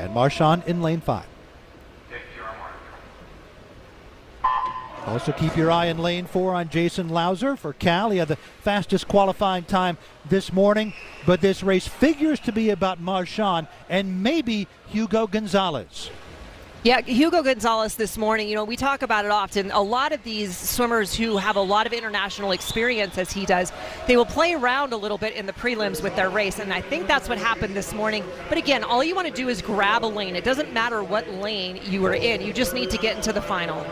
And Marchand in lane 5. Also keep your eye in lane 4 on Jason Lauser for Cal. He had the fastest qualifying time this morning, but this race figures to be about Marchand and maybe Hugo Gonzales. Yeah, Hugo Gonzales this morning, you know, we talk about it often. A lot of these swimmers who have a lot of international experience, as he does, they will play around a little bit in the prelims with their race, and I think that's what happened this morning. But again, all you want to do is grab a lane. It doesn't matter what lane you are in. You just need to get into the final.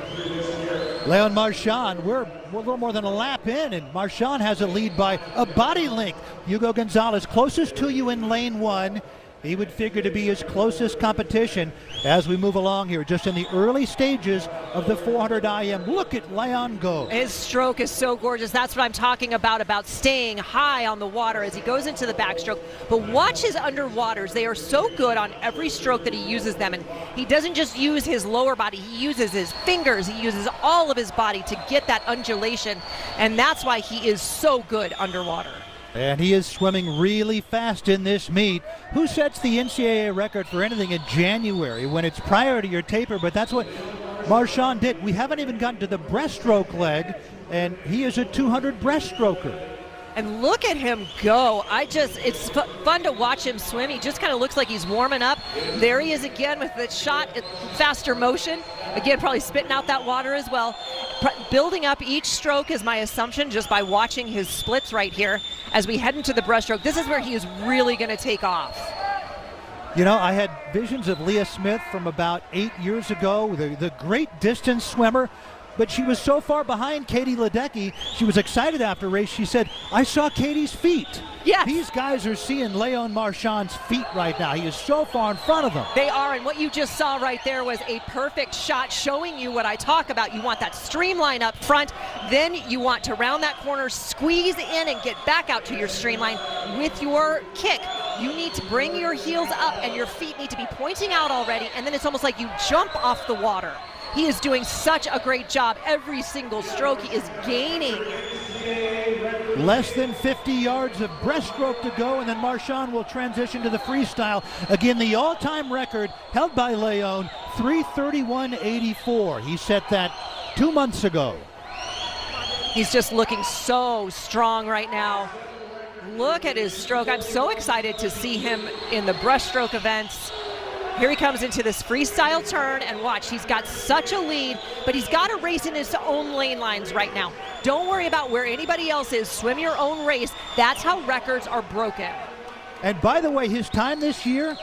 Léon Marchand, we're a little more than a lap in, and Marchand has a lead by a body length. Hugo Gonzales closest to you in lane 1. He would figure to be his closest competition as we move along here, just in the early stages of the 400 IM. Look at Léon go. His stroke is so gorgeous. That's what I'm talking about staying high on the water as he goes into the backstroke. But watch his underwaters. They are so good on every stroke that he uses them. And he doesn't just use his lower body. He uses his fingers. He uses all of his body to get that undulation. And that's why he is so good underwater. And he is swimming really fast in this meet. Who sets the NCAA record for anything in January when it's prior to your taper? But that's what Marchand did. We haven't even gotten to the breaststroke leg, and he is a 200 breaststroker. And look at him go. It's fun to watch him swim. He just kind of looks like he's warming up. There he is again with the shot at faster motion. Again, probably spitting out that water as well. Building up each stroke is my assumption just by watching his splits right here as we head into the breaststroke. This is where he is really going to take off. You know, I had visions of Leah Smith from about 8 years ago, the great distance swimmer. But she was so far behind Katie Ledecky, she was excited after race. She said, I saw Katie's feet. Yes. These guys are seeing Léon Marchand's feet right now. He is so far in front of them. They are, and what you just saw right there was a perfect shot showing you what I talk about. You want that streamline up front, then you want to round that corner, squeeze in and get back out to your streamline with your kick. You need to bring your heels up and your feet need to be pointing out already, and then it's almost like you jump off the water. He is doing such a great job. Every single stroke he is gaining. Less than 50 yards of breaststroke to go, and then Marchand will transition to the freestyle. Again, the all-time record held by Léon, 3:31.84. He set that 2 months ago. He's just looking so strong right now. Look at his stroke. I'm so excited to see him in the breaststroke events. Here he comes into this freestyle turn, and watch, he's got such a lead, but he's got to race in his own lane lines right now. Don't worry about where anybody else is. Swim your own race. That's how records are broken. And by the way, his time this year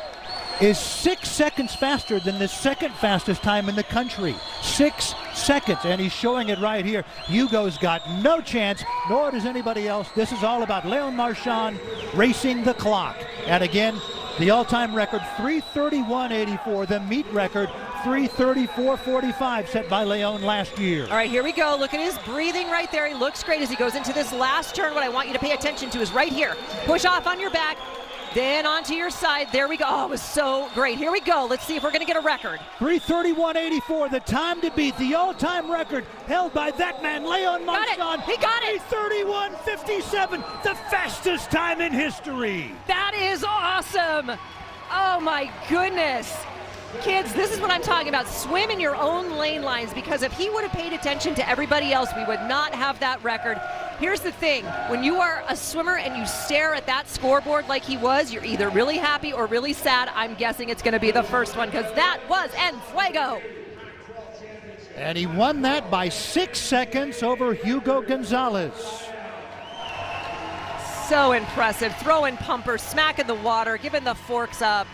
is 6 seconds faster than the second fastest time in the country. 6 seconds, and he's showing it right here. Hugo's got no chance, nor does anybody else. This is all about Léon Marchand racing the clock. And again, the all-time record, 3:31.84. The meet record, 3:34.45, set by Léon last year. All right, here we go. Look at his breathing right there. He looks great as he goes into this last turn. What I want you to pay attention to is right here. Push off on your back, then onto your side. There we go. Oh, it was so great. Here we go. Let's see if we're going to get a record. 3:31.84, the time to beat the all-time record held by that man, Léon Marchand. He got it. 3:31.57, the fastest time in history. That is awesome. Oh, my goodness. Kids, this is what I'm talking about. Swim in your own lane lines, because if he would have paid attention to everybody else, we would not have that record. Here's the thing. When you are a swimmer and you stare at that scoreboard like he was, you're either really happy or really sad. I'm guessing it's going to be the first one, because that was En Fuego. And he won that by 6 seconds over Hugo Gonzales. So impressive. Throwing pumpers, smacking the water, giving the forks up.